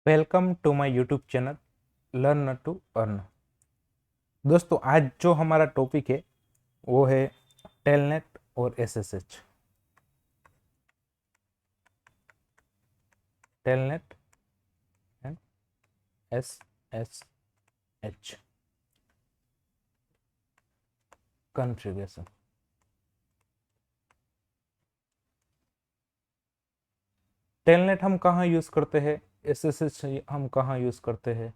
Welcome to my YouTube channel learn to earn. दोस्तों, आज जो हमारा टॉपिक है वो है टेलनेट और SSH. Telnet and SSH configuration. Telnet हम कहाँ यूज़ करते हैं, एसएसएच हम कहाँ यूज़ करते हैं,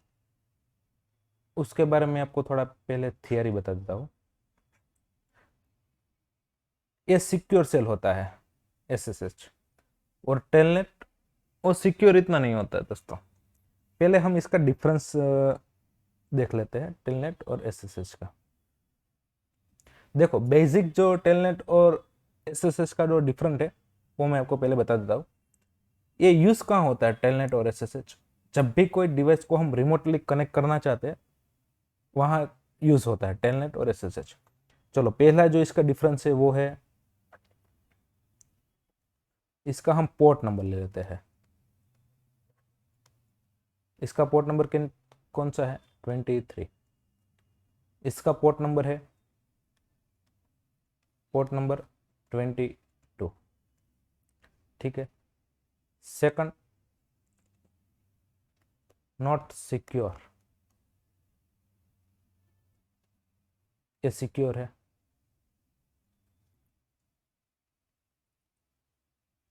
उसके बारे में आपको थोड़ा पहले थियरी बता देता हूँ। ये सिक्योर सेल होता है एसएसएच, और टेलनेट वो सिक्योर इतना नहीं होता है। दोस्तों, पहले हम इसका डिफरेंस देख लेते हैं, टेलनेट और एसएसएच का। देखो, बेसिक जो टेलनेट और एसएसएच का जो डिफरेंट है वो मैं आपको पहले बता देता हूँ। ये यूज़ कहाँ होता है टेलनेट और एसएसएच? जब भी कोई डिवाइस को हम रिमोटली कनेक्ट करना चाहते हैं वहाँ यूज़ होता है टेलनेट और एसएसएच। चलो, पहला जो इसका डिफरेंस है वो है, इसका हम पोर्ट नंबर ले लेते हैं। इसका पोर्ट नंबर कौन सा है? 23। इसका पोर्ट नंबर है पोर्ट नंबर 22। ठीक है। Second, not secure. ये सिक्योर है,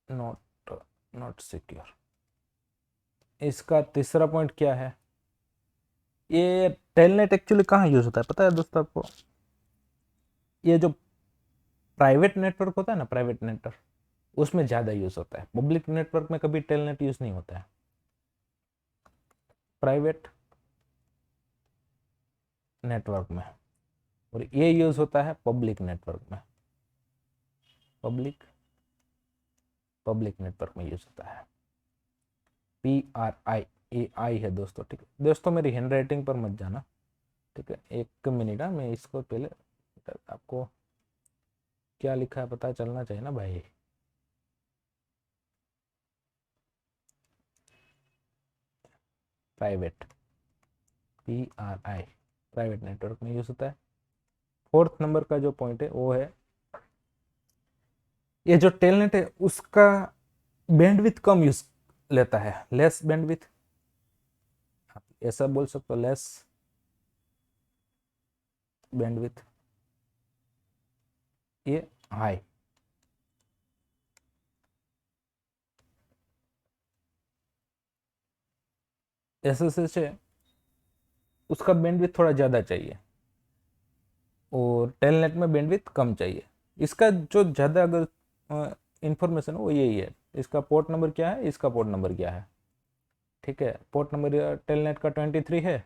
नॉट नॉट सिक्योर। इसका तीसरा पॉइंट क्या है? ये टेलनेट एक्चुअली कहाँ यूज होता है पता है दोस्तों आपको? ये जो प्राइवेट नेटवर्क होता है ना, प्राइवेट नेटवर्क, उसमें ज़्यादा यूज होता है। पब्लिक नेटवर्क में कभी टेलनेट यूज नहीं होता है। प्राइवेट नेटवर्क में, और ये यूज होता है पब्लिक नेटवर्क में। पब्लिक नेटवर्क में यूज होता है। PRIAI है दोस्तों। ठीक है दोस्तों, मेरी हैंड राइटिंग पर मत जाना। ठीक है, एक मिनट। मैं इसको पहले आपको क्या लिखा है पता चलना चाहिए ना भाई। प्राइवेट, PRI, प्राइवेट नेटवर्क में यूज होता है। फोर्थ नंबर का जो पॉइंट है वो है, ये जो टेलनेट है उसका बैंडविड्थ कम यूज लेता है, लेस बैंडविड्थ। ऐसा बोल सकते हो, लेस बैंडविड्थ। ये हाई। एसएसएच है, उसका बैंडविड्थ थोड़ा ज़्यादा चाहिए, और टेलनेट में बैंडविड्थ कम चाहिए। इसका जो ज़्यादा अगर इंफॉर्मेशन हो वो यही है, इसका पोर्ट नंबर क्या है, इसका पोर्ट नंबर क्या है। ठीक है, पोर्ट नंबर टेलनेट का 23 है,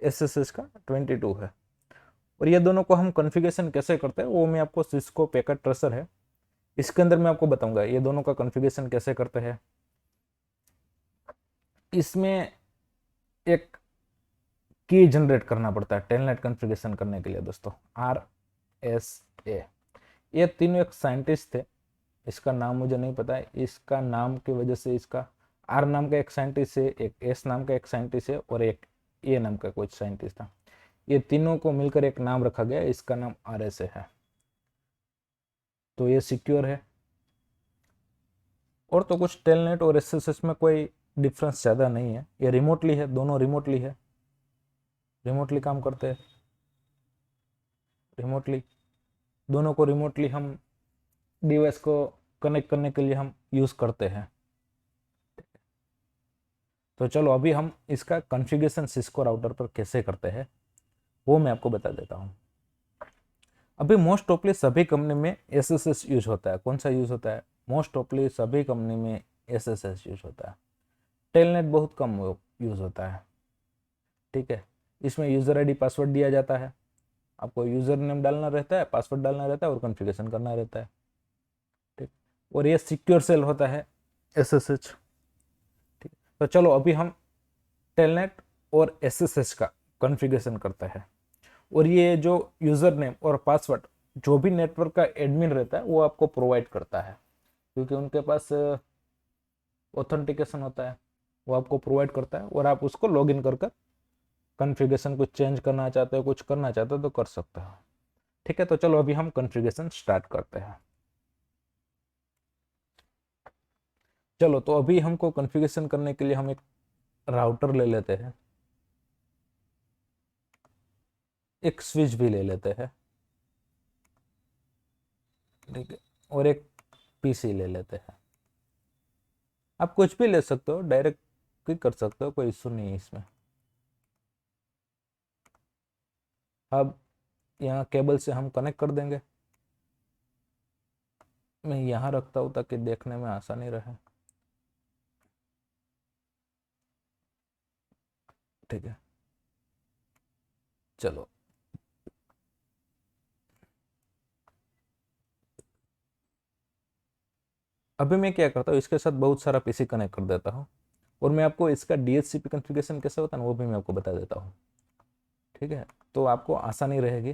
एसएसएच का 22 है। और ये दोनों को हम कॉन्फ़िगरेशन कैसे करते हैं वो मैं आपको, सिस्को पैकेट ट्रेसर है, इसके अंदर मैं आपको बताऊंगा ये दोनों का कॉन्फ़िगरेशन कैसे करते हैं। इसमें एक की जनरेट करना पड़ता है टेलनेट कॉन्फ़िगरेशन करने के लिए दोस्तों, RSA। ये तीनों एक साइंटिस्ट थे, इसका नाम मुझे नहीं पता है। इसका नाम की वजह से, इसका आर नाम का एक साइंटिस्ट है, एक एस नाम का एक साइंटिस्ट है, और एक ए नाम का कुछ साइंटिस्ट था। ये तीनों को मिलकर एक नाम रखा गया, इसका नाम RSA है। तो ये सिक्योर है। और तो कुछ टेलनेट और एसएसएच में कोई डिफरेंस ज़्यादा नहीं है। ये रिमोटली है, दोनों रिमोटली है, रिमोटली काम करते हैं। रिमोटली, दोनों को रिमोटली हम डिवाइस को कनेक्ट करने के लिए हम यूज़ करते हैं। तो चलो, अभी हम इसका कॉन्फ़िगरेशन सिस्को राउटर पर कैसे करते हैं वो मैं आपको बता देता हूँ। अभी मोस्ट ऑफली सभी कंपनी में एसएसएच यूज होता है। कौन सा यूज होता है? मोस्ट ऑफली सभी कंपनी में एसएसएच यूज होता है। टेलनेट बहुत कम यूज होता है। ठीक है, इसमें यूजर आईडी पासवर्ड दिया जाता है, आपको यूजर नेम डालना रहता है, पासवर्ड डालना रहता है, और कॉन्फ़िगरेशन करना रहता है। ठीक, और ये सिक्योर सेल होता है एसएसएच। ठीक, तो चलो अभी हम टेलनेट और एसएसएच का कॉन्फ़िगरेशन करते हैं। और ये जो यूजर नेम और पासवर्ड जो भी नेटवर्क का एडमिन रहता है वो आपको प्रोवाइड करता है, क्योंकि उनके पास ऑथेंटिकेशन होता है। वो आपको प्रोवाइड करता है और आप उसको लॉग इन कर कर कॉन्फ़िगरेशन कुछ चेंज करना चाहते हो, कुछ करना चाहते हो तो कर सकते हो। ठीक है, तो चलो अभी हम कॉन्फ़िगरेशन स्टार्ट करते हैं। चलो तो अभी हमको कॉन्फ़िगरेशन करने के लिए हम एक राउटर ले लेते हैं, एक स्विच भी ले लेते हैं, ठीक है, और एक पीसी ले लेते हैं। आप कुछ भी ले सकते हो, डायरेक्ट भी कर सकते हो, कोई इशू नहीं है इसमें। अब यहाँ केबल से हम कनेक्ट कर देंगे। मैं यहाँ रखता हूँ ताकि देखने में आसानी रहे। ठीक है, चलो अभी मैं क्या करता हूँ, इसके साथ बहुत सारा पीसी कनेक्ट कर देता हूँ और मैं आपको इसका डीएचसीपी कॉन्फ़िगरेशन कैसे होता है ना वो भी मैं आपको बता देता हूँ। ठीक है, तो आपको आसानी रहेगी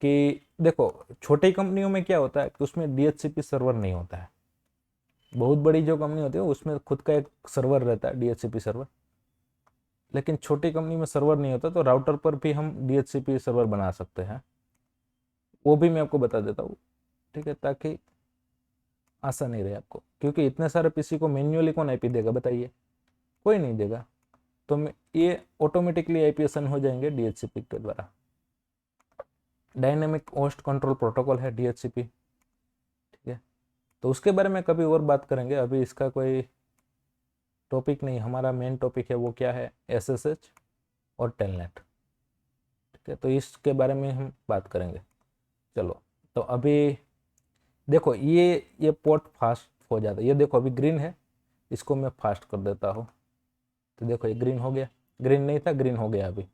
कि देखो छोटी कंपनियों में क्या होता है कि उसमें डीएचसीपी सर्वर नहीं होता है। बहुत बड़ी जो कंपनी होती है उसमें खुद का एक सर्वर रहता है, डीएचसीपी सर्वर। लेकिन छोटी कंपनी में सर्वर नहीं होता, तो राउटर पर भी हम डीएचसीपी सर्वर बना सकते हैं, वो भी मैं आपको बता देता हूँ। ठीक है, ताकि आसानी रहे आपको, क्योंकि इतने सारे पीसी को मैन्युअली कौन आईपी देगा बताइए, कोई नहीं देगा। तो ये ऑटोमेटिकली आईपी असाइन हो जाएंगे डीएचसीपी के द्वारा। डायनेमिक होस्ट कंट्रोल प्रोटोकॉल है डीएचसीपी। ठीक है, तो उसके बारे में कभी और बात करेंगे, अभी इसका कोई टॉपिक नहीं। हमारा मेन टॉपिक है वो क्या है, एसएसएच और टेलनेट। ठीक है, तो इसके बारे में हम बात करेंगे। चलो तो अभी देखो ये पोर्ट फास्ट हो जाता है, ये देखो अभी ग्रीन है, इसको मैं फास्ट कर देता हूँ। तो देखो ये ग्रीन हो गया, ग्रीन नहीं था ग्रीन हो गया, अभी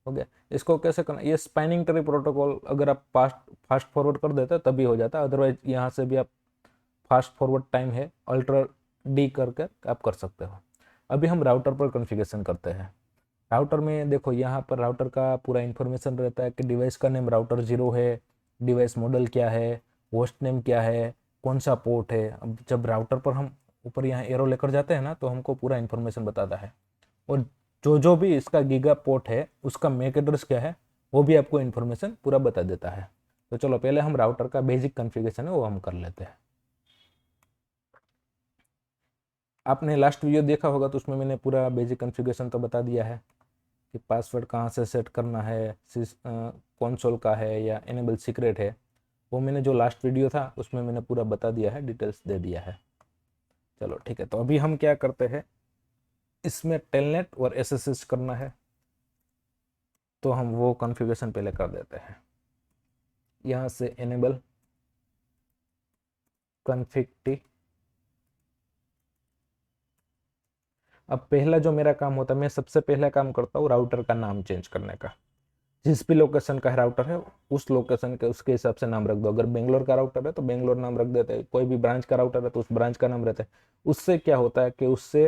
हो गया। इसको कैसे करना, ये स्पैनिंग ट्री प्रोटोकॉल अगर आप फास्ट फास्ट फॉरवर्ड कर देते हैं तभी हो जाता है, अदरवाइज यहाँ से भी आप फास्ट फॉरवर्ड टाइम है अल्ट्रा डी करके आप कर सकते हो। अभी हम राउटर पर कॉन्फ़िगरेशन करते हैं। राउटर में देखो यहाँ पर राउटर का पूरा इन्फॉर्मेशन रहता है कि डिवाइस का नेम राउटर 0 है, डिवाइस मॉडल क्या है, होस्ट नेम क्या है, कौन सा पोर्ट है। अब जब राउटर पर हम ऊपर यहाँ एरो लेकर जाते हैं ना तो हमको पूरा इन्फॉर्मेशन बताता है, और जो जो भी इसका गीगा पोर्ट है उसका मैक एड्रेस क्या है वो भी आपको इन्फॉर्मेशन पूरा बता देता है। तो चलो पहले हम राउटर का बेसिक कॉन्फ़िगरेशन है वो हम कर लेते हैं। आपने लास्ट वीडियो देखा होगा तो उसमें मैंने पूरा बेसिक कॉन्फ़िगरेशन तो बता दिया है कि पासवर्ड कहाँ से सेट करना है, कंसोल का है या इनेबल सीक्रेट है, वो मैंने जो लास्ट वीडियो था उसमें मैंने पूरा बता दिया है, डिटेल्स दे दिया है। चलो ठीक है, तो अभी हम क्या करते हैं, इसमें टेलनेट और एसएसएच करना है, तो हम वो कॉन्फ़िगरेशन पहले कर देते हैं। यहाँ से इनेबल कॉन्फ़िग टी। अब पहला जो मेरा काम होता है, मैं सबसे पहला काम करता हूँ राउटर का नाम चेंज करने का। जिस भी लोकेशन का राउटर है उस लोकेशन के उसके हिसाब से नाम रख दो। अगर बेंगलोर का राउटर है तो बेंगलोर नाम रख देते हैं, कोई भी ब्रांच का राउटर है तो उस ब्रांच का नाम रहता है। उससे क्या होता है कि उससे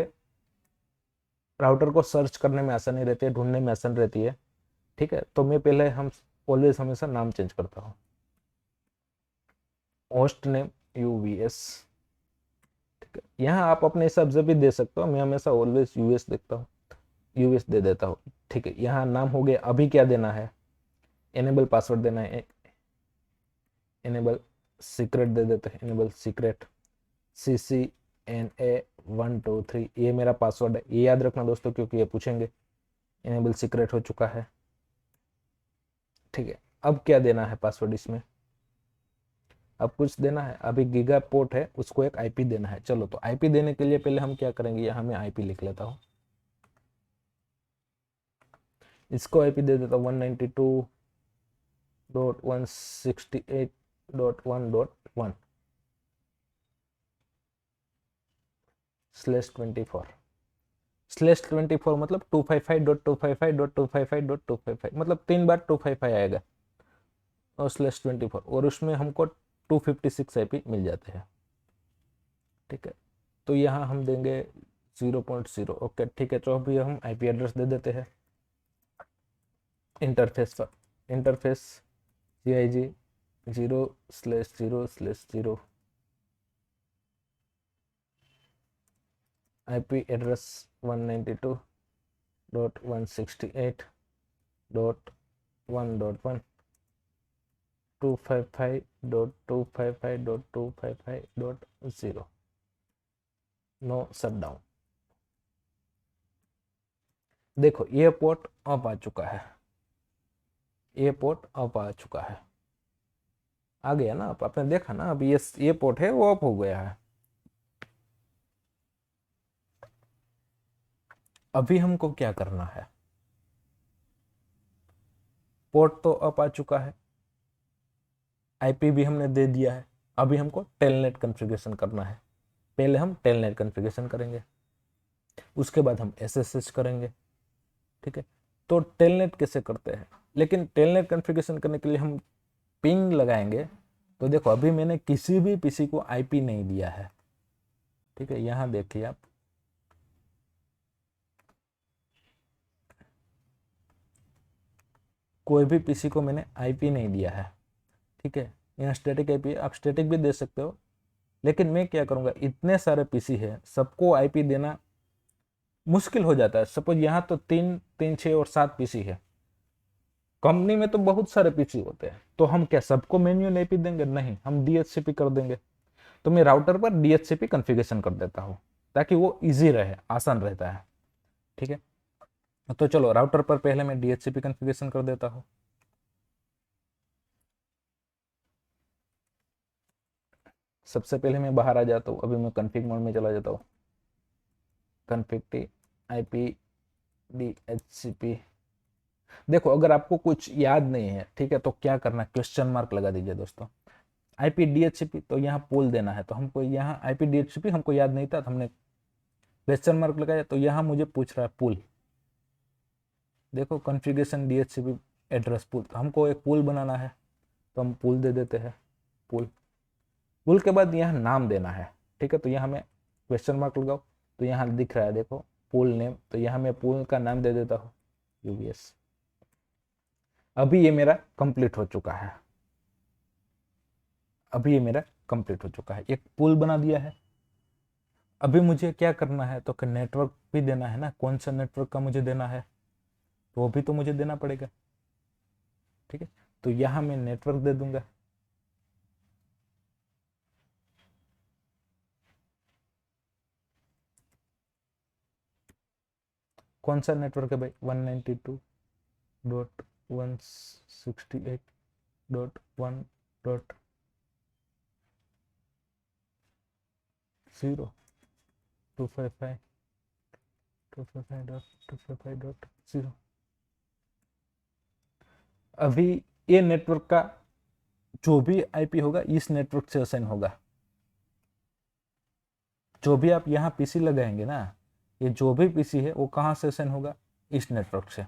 राउटर को सर्च करने में आसानी रहती है, ढूंढने में आसानी रहती है। ठीक है, तो मैं पहले हम ऑलवेज हमेशा नाम चेंज करता हूँ, होस्ट नेम यूवीएस। ठीक है, यहाँ आप अपने हिसाब से भी दे सकते हो, मैं हमेशा ऑलवेज यूएस देखता हूँ, यूएस दे देता हूँ। ठीक है, यहाँ नाम हो गया। अभी क्या देना है, एनेबल पासवर्ड देना है, एनेबल सीक्रेट दे देते हैं, एनेबल सीक्रेट CCNA123, ये मेरा पासवर्ड है, ये याद रखना दोस्तों क्योंकि ये पूछेंगे। एनेबल सीक्रेट हो चुका है। ठीक है, अब क्या देना है पासवर्ड इसमें, अब कुछ देना है। अभी गीगा पोर्ट है उसको एक आईपी देना है। चलो तो आईपी देने के लिए पहले हम क्या करेंगे, यहाँ मैं आईपी लिख लेता हूँ, इसको आईपी दे देता हूँ 192.168.1.1 /24 /24 मतलब 255.255.255.255, मतलब 3 बार 255 आएगा और /24, और उसमें हमको 256 आईपी मिल जाते हैं। ठीक है, तो यहाँ हम देंगे 0.0। ओके ठीक है, तो अभी हम आईपी एड्रेस दे देते हैं इंटरफेस पर। Interface CIG 0/0/0। IP address 192.168.1.1 255.255.255.0 no shutdown. देखो ये पोर्ट अप आ चुका है, ये पोर्ट अप आ चुका है, आ गया ना, आपने देखा ना, अभी ये पोर्ट है वो अप हो गया है। अभी हमको क्या करना है, पोर्ट तो अप आ चुका है, आईपी भी हमने दे दिया है, अभी हमको टेलनेट कॉन्फ़िगरेशन करना है। पहले हम टेलनेट कॉन्फ़िगरेशन करेंगे, उसके बाद हम एसएसएच करेंगे, ठीक है। तो टेलनेट कैसे करते हैं, लेकिन टेलनेट कॉन्फ़िगरेशन करने के लिए हम पिंग लगाएंगे। तो देखो अभी मैंने किसी भी पीसी को आईपी नहीं दिया है, ठीक है। यहां देखिए आप, कोई भी पीसी को मैंने आईपी नहीं दिया है, ठीक है। यहाँ स्टैटिक आईपी, आप स्टैटिक भी दे सकते हो, लेकिन मैं क्या करूंगा, इतने सारे पीसी है, सबको आईपी देना मुश्किल हो जाता है। सपोज यहाँ तो 3, 3, 6 और 7 पीसी है, कंपनी में तो बहुत सारे पीसी होते हैं, तो हम क्या सबको मैन्युअल आईपी देंगे? नहीं, हम डीएचसीपी कर देंगे। तो मैं राउटर पर डीएचसीपी कॉन्फ़िगरेशन कर देता हूँ ताकि वो इजी रहे, आसान रहता है, ठीक है। तो चलो राउटर पर पहले मैं डीएचसीपी कॉन्फ़िगरेशन कर देता हूँ। सबसे पहले मैं बाहर आ जाता हूँ, अभी मैं कॉन्फ़िग मोड में चला जाता हूँ, कॉन्फ़िग टी आईपी डीएचसीपी। देखो अगर आपको कुछ याद नहीं है, ठीक है, तो क्या करना, क्वेश्चन मार्क लगा दीजिए दोस्तों। आईपी डीएचसीपी तो यहाँ पुल देना है, तो हमको यहाँ आईपी डीएचसीपी हमको याद नहीं था, तो हमने क्वेश्चन मार्क लगाया, तो यहाँ मुझे पूछ रहा है पुल। देखो कॉन्फ़िगरेशन डीएचसीपी एड्रेस पुल, तो हमको एक पुल बनाना है, तो हम पुल दे देते हैं, पुल। पुल के बाद यहाँ नाम देना है, ठीक है। तो यहाँ मैं क्वेश्चन मार्क लगाओ, तो यहाँ दिख रहा है देखो पुल नेम, तो यहाँ मैं पुल का नाम दे देता हूँ यूवीएस। अभी ये मेरा कंप्लीट हो चुका है, अभी ये मेरा कंप्लीट हो चुका है, एक पुल बना दिया है। अभी मुझे क्या करना है, तो नेटवर्क भी देना है ना, कौन सा नेटवर्क का मुझे देना है, तो वो भी तो मुझे देना पड़ेगा, ठीक है। तो यहाँ मैं नेटवर्क दे दूंगा, कौन सा नेटवर्क है भाई, 192.168.1.0 255.255.255.0। अभी ये नेटवर्क का जो भी आईपी होगा इस नेटवर्क से असाइन होगा। जो भी आप यहाँ पीसी लगाएंगे ना, ये जो भी पीसी है वो कहाँ से असाइन होगा, इस नेटवर्क से।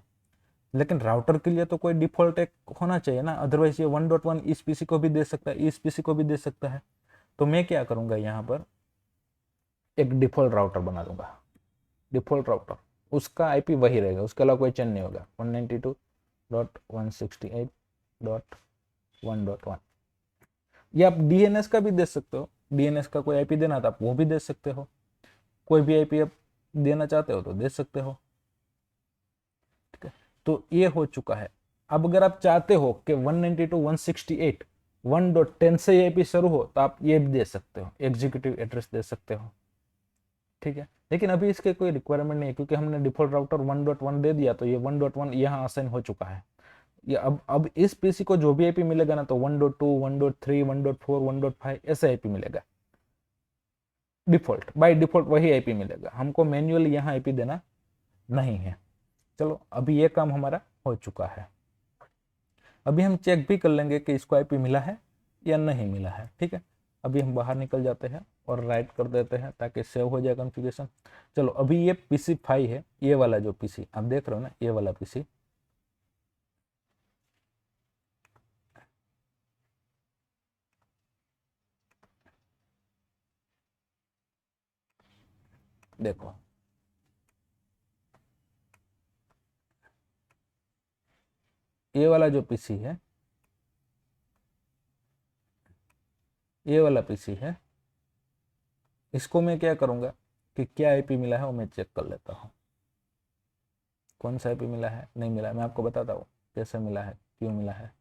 लेकिन राउटर के लिए तो कोई डिफॉल्ट एक होना चाहिए ना, अदरवाइज ये 1.1 इस पीसी को भी दे सकता है, इस पीसी को भी दे सकता है। तो मैं क्या करूंगा, यहाँ पर एक डिफॉल्ट राउटर बना दूंगा, डिफॉल्ट राउटर, उसका आईपी वही रहेगा, उसके अलावा कोई चेंज नहीं होगा, 192.168.1.1। ये आप डीएनएस का भी दे सकते हो, डीएनएस का कोई आईपी देना था आप वो भी दे सकते हो, कोई भी आईपी आप देना चाहते हो तो दे सकते हो, ठीक है। तो ये हो चुका है। अब अगर आप चाहते हो कि 192.168 1.10 से आईपी शुरू हो, तो आप ये भी दे सकते हो, एग्जीक्यूटिव एड्रेस दे सकते हो, ठीक है। लेकिन अभी इसके कोई रिक्वायरमेंट नहीं है, क्योंकि हमने डिफॉल्ट राउटर 1.1 दे दिया, तो ये 1.1 यहाँ असाइन हो चुका है। ये अब इस पीसी को जो भी आईपी मिलेगा ना, तो 1.2 1.3 1.4 1.5 ऐसा आईपी मिलेगा, डिफॉल्ट बाय डिफॉल्ट वही आईपी मिलेगा, हमको मैन्युअली यहाँ आईपी देना नहीं है। चलो अभी ये काम हमारा हो चुका है। अभी हम चेक भी कर लेंगे कि इसको आईपी मिला है या नहीं मिला है, ठीक है। अभी हम बाहर निकल जाते हैं और राइट कर देते हैं ताकि सेव हो जाए कॉन्फ़िगरेशन। चलो अभी ये पीसी 5 है, ये वाला जो पीसी आप देख रहे हो ना, ये वाला पीसी, देखो ये वाला जो पीसी है, ये वाला पीसी है, इसको मैं क्या करूंगा, कि क्या आईपी मिला है वो मैं चेक कर लेता हूँ। कौन सा आईपी मिला है, नहीं मिला है, मैं आपको बताता हूँ कैसे मिला है, क्यों मिला है।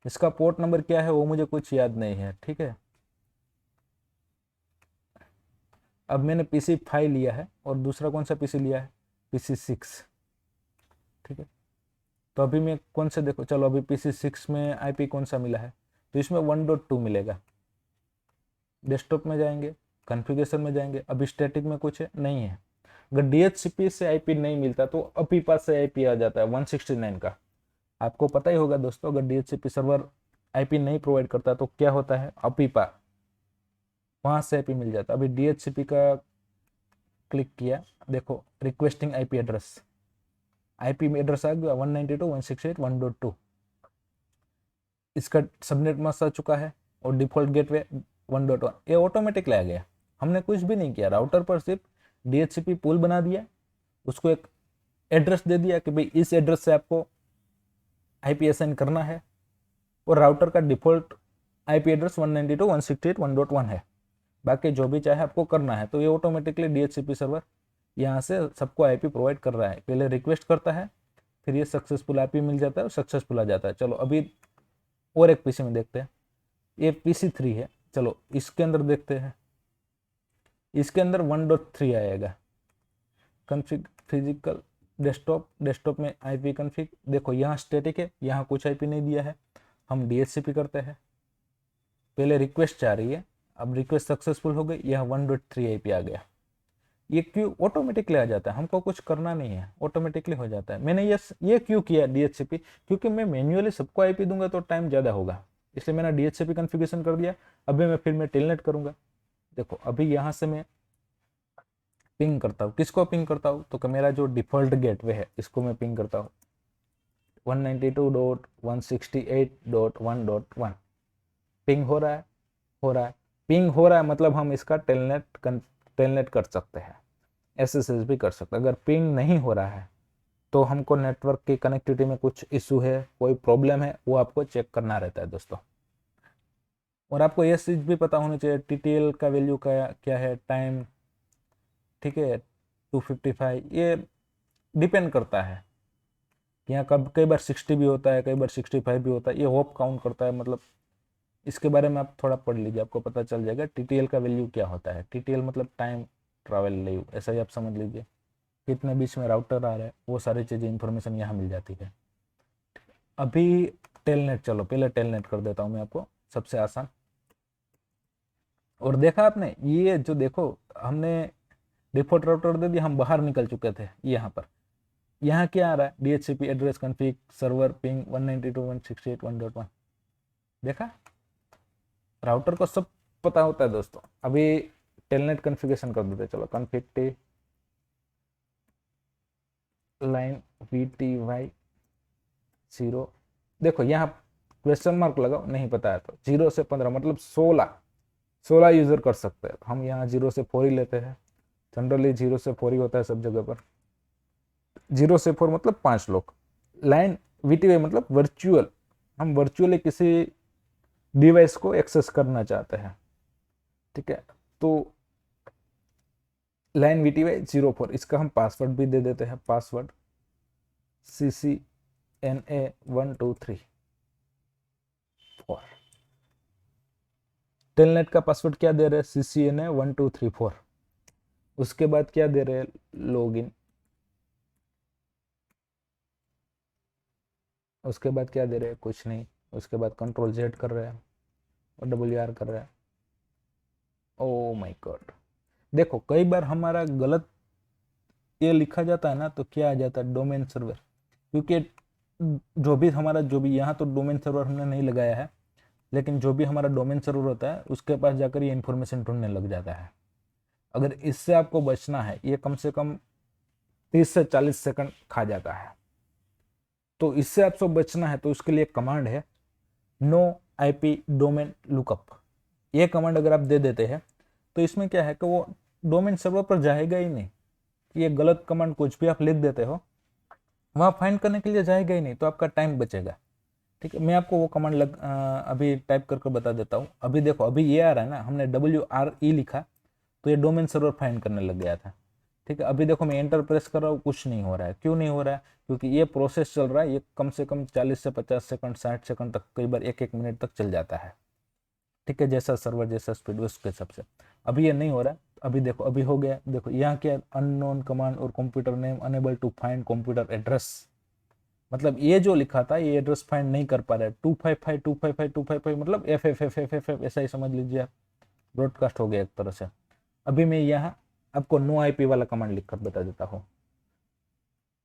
इसका पोर्ट नंबर क्या है वो मुझे कुछ याद नहीं है, ठीक है। अब मैंने PC5 लिया है और दूसरा कौन सा पीसी लिया है, PC6, ठीक है। तो अभी मैं कौन से देखो, चलो अभी PC6 में आईपी कौन सा मिला है, तो इसमें 1.2 मिलेगा। डेस्कटॉप में जाएंगे, कॉन्फ़िगरेशन में जाएंगे, अभी स्टैटिक में कुछ है नहीं है। अगर DHCP से आईपी नहीं मिलता तो अपीपा से आईपी आ जाता है 169 का। आपको पता ही होगा दोस्तों, अगर DHCP सर्वर आईपी नहीं प्रोवाइड करता तो क्या होता है, अपीपा, वहां से आईपी मिल जाता। अभी DHCP का क्लिक किया, देखो requesting IP address, IP address आ गया 192.168.1.2। इसका सबनेट मास्क आ चुका है और डिफॉल्ट गेटवे 1.1, ये ऑटोमेटिकली आ गया। हमने कुछ भी नहीं किया, राउटर पर सिर्फ DHCP पूल बना दिया, उसको एक एड्रेस दे दिया कि भाई इस एड्रेस से आपको आईपी असाइन करना है, और राउटर का डिफॉल्ट आईपी एड्रेस 192.168.1.1 है। बाकी जो भी चाहे आपको करना है, तो ये ऑटोमेटिकली DHCP सर्वर यहाँ से सबको आईपी प्रोवाइड कर रहा है। पहले रिक्वेस्ट करता है, फिर ये सक्सेसफुल आईपी मिल जाता है और सक्सेसफुल आ जाता है। चलो अभी और एक पीसी में देखते हैं, ये PC3 है, चलो इसके अंदर देखते हैं। इसके अंदर 1.3 आएगा, कॉन्फ़िग फिजिकल डेस्कटॉप, डेस्कटॉप में आईपी कॉन्फ़िग, देखो यहाँ स्टैटिक है, यहाँ कुछ आईपी नहीं दिया है। हम DHCP करते हैं, पहले रिक्वेस्ट जा रही है, अब रिक्वेस्ट सक्सेसफुल हो गई, यहाँ 1.3 आईपी आ गया। ये क्यों ऑटोमेटिकली आ जाता है, हमको कुछ करना नहीं है, ऑटोमेटिकली हो जाता है। मैंने ये क्यों किया DHCP, क्योंकि मैं मैन्युअली सबको आईपी दूंगा तो टाइम ज़्यादा होगा, इसलिए मैंने DHCP कॉन्फ़िगरेशन कर दिया। अभी मैं टेलनेट करूंगा, देखो अभी यहाँ से मैं पिंग करता हूँ, किसको पिंग करता हूँ, तो मेरा जो डिफॉल्ट गेटवे है इसको मैं पिंग करता हूँ 192.168.1.1। पिंग हो रहा है, पिंग हो रहा है, मतलब हम इसका टेलनेट कर सकते हैं, SSH भी कर सकते हैं। अगर पिंग नहीं हो रहा है तो हमको नेटवर्क की कनेक्टिविटी में कुछ इशू है, कोई प्रॉब्लम है, वो आपको चेक करना रहता है दोस्तों। और आपको ये चीज़ भी पता होनी चाहिए TTL का वैल्यू क्या है, टाइम, ठीक है 255, ये डिपेंड करता है। यहाँ कब कई बार 60 भी होता है, कई बार 65 भी होता है, ये होप काउंट करता है। मतलब इसके बारे में आप थोड़ा पढ़ लीजिए, आपको पता चल जाएगा TTL का वैल्यू क्या होता है। TTL मतलब टाइम ट्रैवल लीव, ऐसा ही आप समझ लीजिए। कितने बीच में राउटर आ रहा है, वो सारी चीज़ें इंफॉर्मेशन यहाँ मिल जाती है। अभी टेलनेट, चलो पहले टेलनेट कर देता हूँ मैं आपको, सबसे आसान। और देखा आपने, ये जो देखो हमने डिफॉल्ट राउटर दे दिया, हम बाहर निकल चुके थे। यहाँ पर यहाँ क्या आ रहा है, DHCP address config server ping 192.168.1.1। देखा, राउटर को सब पता होता है दोस्तों। अभी टेलनेट कॉन्फ़िगरेशन कर देते, चलो कॉन्फ़िग टी लाइन VTY 0, देखो यहाँ क्वेश्चन मार्क लगाओ, नहीं पता है तो 0 से 15 मतलब 16 यूजर कर सकते हैं। हम यहाँ 0 से 4 ही लेते हैं, जनरली 0 से 4 ही होता है सब जगह पर। 0 से 4 मतलब 5 लोग। लाइन VTY मतलब वर्चुअल, हम वर्चुअली किसी डिवाइस को एक्सेस करना चाहते हैं, ठीक है। तो लाइन VTY 04, इसका हम पासवर्ड भी दे देते हैं, पासवर्ड CCNA1234। टेलनेट का पासवर्ड क्या दे रहे हैं, CCNA1234। उसके बाद क्या दे रहे हैं, लॉगिन। उसके बाद क्या दे रहे हैं, कुछ नहीं। उसके बाद Ctrl+Z कर रहे हैं और WR कर रहे हैं। ओ माय गॉड, देखो कई बार हमारा गलत ये लिखा जाता है ना, तो क्या आ जाता है, डोमेन सर्वर। क्योंकि जो भी यहाँ तो डोमेन सर्वर हमने नहीं लगाया है, लेकिन जो भी हमारा डोमेन सर्वर होता है उसके पास जाकर ये इन्फॉर्मेशन ढूंढने लग जाता है। अगर इससे आपको बचना है, ये कम से कम 30 से 40 सेकंड खा जाता है। तो इससे आपको बचना है तो उसके लिए कमांड है नो IP डोमेन लुकअप। ये कमांड अगर आप दे देते हैं तो इसमें क्या है कि वो डोमेन सर्वर पर जाएगा ही नहीं। ये गलत कमांड कुछ भी आप लिख देते हो, वहां फाइंड करने के लिए जाएगा ही नहीं, तो आपका टाइम बचेगा। ठीक है, मैं आपको वो कमांड अभी टाइप करके बता देता हूँ। अभी देखो, अभी ये आ रहा है ना, हमने WRE लिखा तो ये डोमेन सर्वर फाइंड करने लग गया था। ठीक है, अभी देखो मैं एंटर प्रेस कर रहा हूँ, कुछ नहीं हो रहा है। क्यों नहीं हो रहा है? क्योंकि ये प्रोसेस चल रहा है, ये कम से कम 40 से 50 सेकंड 60 सेकंड तक, कई बार 1-1 मिनट तक चल जाता है। ठीक है, जैसा सर्वर जैसा स्पीड उसके हिसाब से। अभी ये नहीं हो रहा है। अभी देखो, अभी हो गया। देखो यहाँ क्या, अननोन कमांड और computer name unable to find computer address, मतलब ये जो लिखा था ये एड्रेस फाइंड नहीं कर पा रहा है। 255 मतलब FFFFF ऐसा ही समझ लीजिए आप, ब्रॉडकास्ट हो गया एक तरह से। अभी मैं यहाँ आपको नो IP वाला कमांड लिखकर बता देता हूँ।